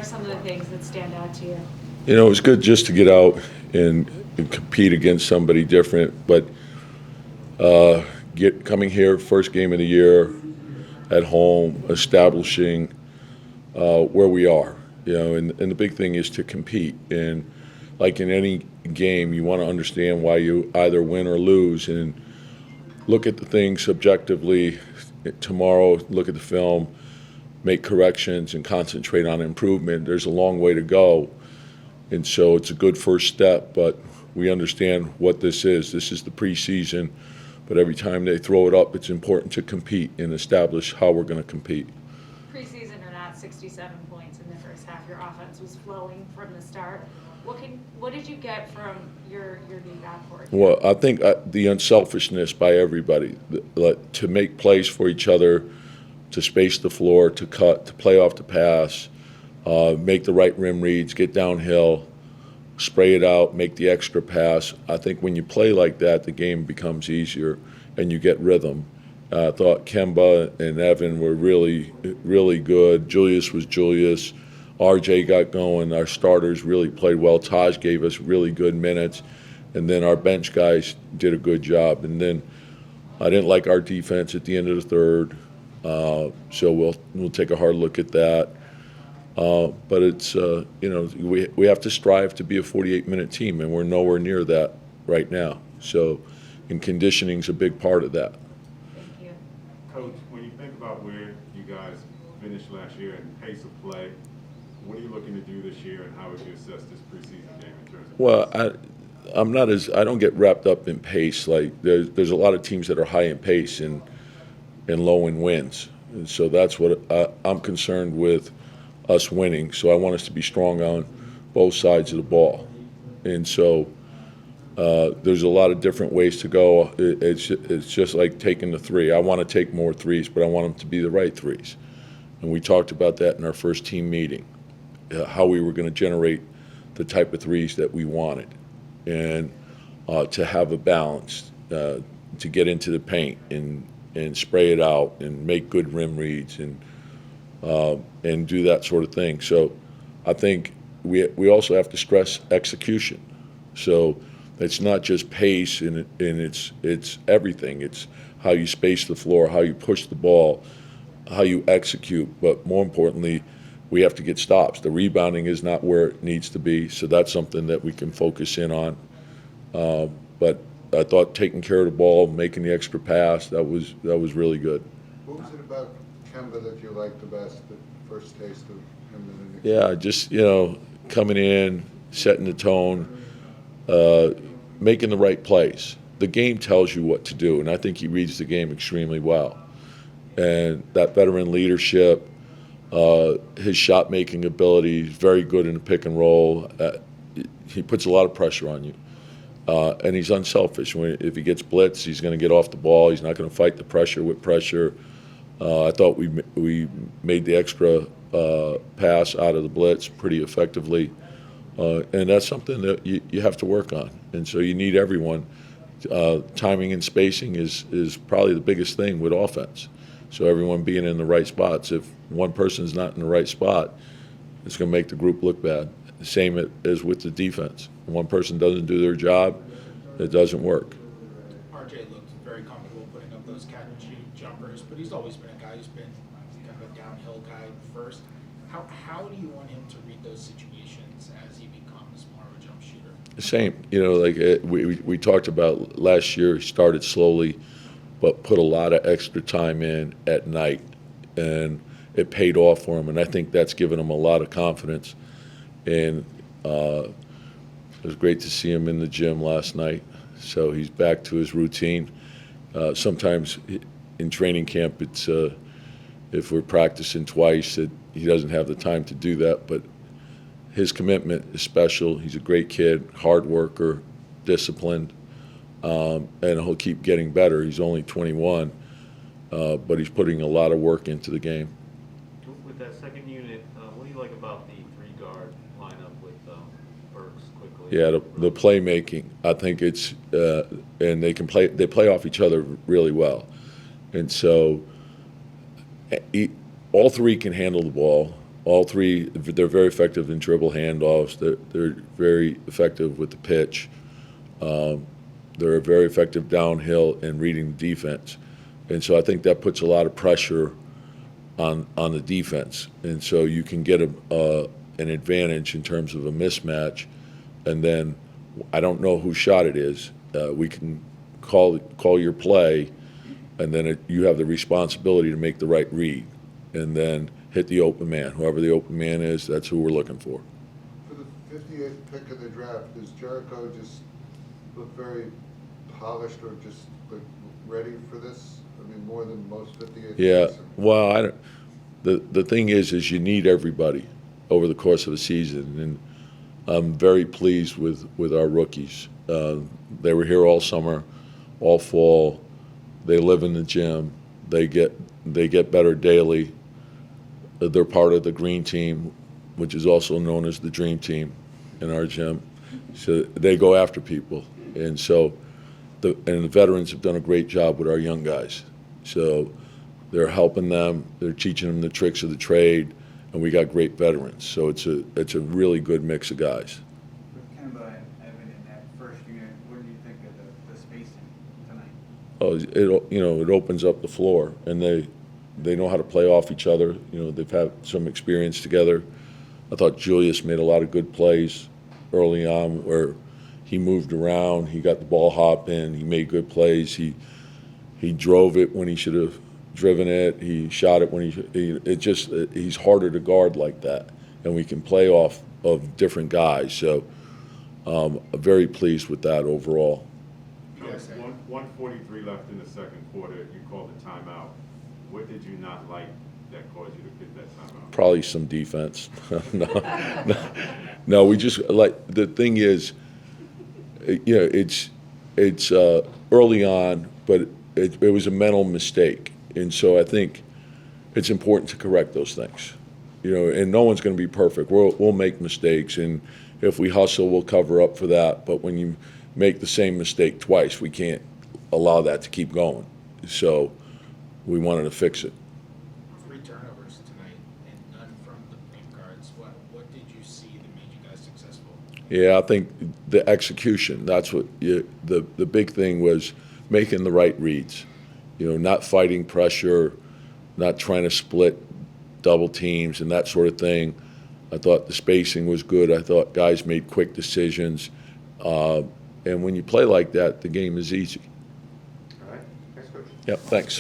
are some of the things that stand out to you? It was good just to get out and compete against somebody different, but coming here, first game of the year, at home, establishing where we are, and the big thing is to compete. And like in any game, you want to understand why you either win or lose, and look at the things subjectively. Tomorrow, look at the film, make corrections, and concentrate on improvement. There's a long way to go, and so it's a good first step, but we understand what this is. This is the preseason, but every time they throw it up, it's important to compete and establish how we're going to compete. Preseason or not, 67 points in the first half. Your offense was flowing from the start. What did you get from your new backcourt? Well, I think the unselfishness by everybody to make plays for each other, to space the floor, to cut, to play off the pass, make the right rim reads, get downhill, spray it out, make the extra pass. I think when you play like that, the game becomes easier and you get rhythm. I thought Kemba and Evan were really, really good. Julius was Julius. RJ got going. Our starters really played well. Taj gave us really good minutes. And then our bench guys did a good job. And then I didn't like our defense at the end of the third. So we'll take a hard look at that. But it's, we have to strive to be a 48-minute team, and we're nowhere near that right now. So, and conditioning's a big part of that. Thank you. Coach, when you think about where you guys finished last year and pace of play, what are you looking to do this year, and how would you assess this preseason game in terms of? Well, I don't get wrapped up in pace. Like there's a lot of teams that are high in pace and low in wins, and so that's what I'm concerned with. Us winning, so I want us to be strong on both sides of the ball, and so there's a lot of different ways to go. It's just like taking the three. I want to take more threes, but I want them to be the right threes, and we talked about that in our first team meeting, how we were going to generate the type of threes that we wanted, and to have a balance, to get into the paint and spray it out and make good rim reads and do that sort of thing. So I think we also have to stress execution. So it's not just pace and it's everything. It's how you space the floor, how you push the ball, how you execute. But more importantly, we have to get stops. The rebounding is not where it needs to be, so that's something that we can focus in on. But I thought taking care of the ball, making the extra pass, that was really good. What was it about Kemba that you liked the best, the first taste of him in the Knicks? Yeah, just, coming in, setting the tone, making the right plays. The game tells you what to do, and I think he reads the game extremely well. And that veteran leadership, his shot-making ability, is very good in the pick and roll. He puts a lot of pressure on you. And he's unselfish. If he gets blitzed, he's going to get off the ball. He's not going to fight the pressure with pressure. I thought we made the extra pass out of the blitz pretty effectively, and that's something that you have to work on. And so you need everyone. Timing and spacing is probably the biggest thing with offense. So everyone being in the right spots. If one person's not in the right spot, it's going to make the group look bad. The same as with the defense. If one person doesn't do their job, it doesn't work. RJ looked very comfortable putting up those catch and shoot jumpers, but he's always been a guy who's been kind of a downhill guy first. How do you want him to read those situations as he becomes more of a jump shooter? The same, we talked about last year. He started slowly, but put a lot of extra time in at night, and it paid off for him. And I think that's given him a lot of confidence. And it was great to see him in the gym last night. So he's back to his routine. Sometimes in training camp, it's if we're practicing twice, he doesn't have the time to do that. But his commitment is special. He's a great kid, hard worker, disciplined, and he'll keep getting better. He's only 21, but he's putting a lot of work into the game. With that second unit, what do you like about the three-guard lineup with Burks quickly? Yeah, the playmaking. I think it's and they play off each other really well, and so all three can handle the ball. All three, they're very effective in dribble handoffs. They're very effective with the pitch. They're very effective downhill and reading the defense. And so I think that puts a lot of pressure on the defense. And so you can get an advantage in terms of a mismatch. And then I don't know whose shot it is. We can call your play, and then you have the responsibility to make the right read. And then hit the open man. Whoever the open man is, that's who we're looking for. For the 58th pick of the draft, does Jericho just look very polished or just like ready for this? I mean, more than most 58th Yeah, picks? well, the thing is you need everybody over the course of a season, and I'm very pleased with our rookies. They were here all summer, all fall. They live in the gym. They get better daily. They're part of the green team, which is also known as the dream team in our gym. So they go after people. And so the veterans have done a great job with our young guys. So they're helping them, they're teaching them the tricks of the trade, and we got great veterans. So it's a really good mix of guys. With Kemba and Evan in that first unit, what do you think of the spacing tonight? Oh, it opens up the floor, and they know how to play off each other. They've had some experience together. I thought Julius made a lot of good plays early on where he moved around, he got the ball hopping, he made good plays. He drove it when he should have driven it. He shot it when he's harder to guard like that, and we can play off of different guys. So I'm very pleased with that overall. Yes, sir. 1:43 left in the second quarter. You called a timeout. What did you not like that caused you to pick that timeout? Probably some defense. No, we just like the thing is, it's early on, but it was a mental mistake, and so I think it's important to correct those things. And no one's going to be perfect. We'll make mistakes, and if we hustle, we'll cover up for that. But when you make the same mistake twice, we can't allow that to keep going. So we wanted to fix it. 3 turnovers tonight and none from the point guards. What did you see that made you guys successful? Yeah, I think the execution, that's what the big thing was, making the right reads. Not fighting pressure, not trying to split double teams and that sort of thing. I thought the spacing was good. I thought guys made quick decisions. And when you play like that, the game is easy. All right, thanks, Coach. Yep, thanks.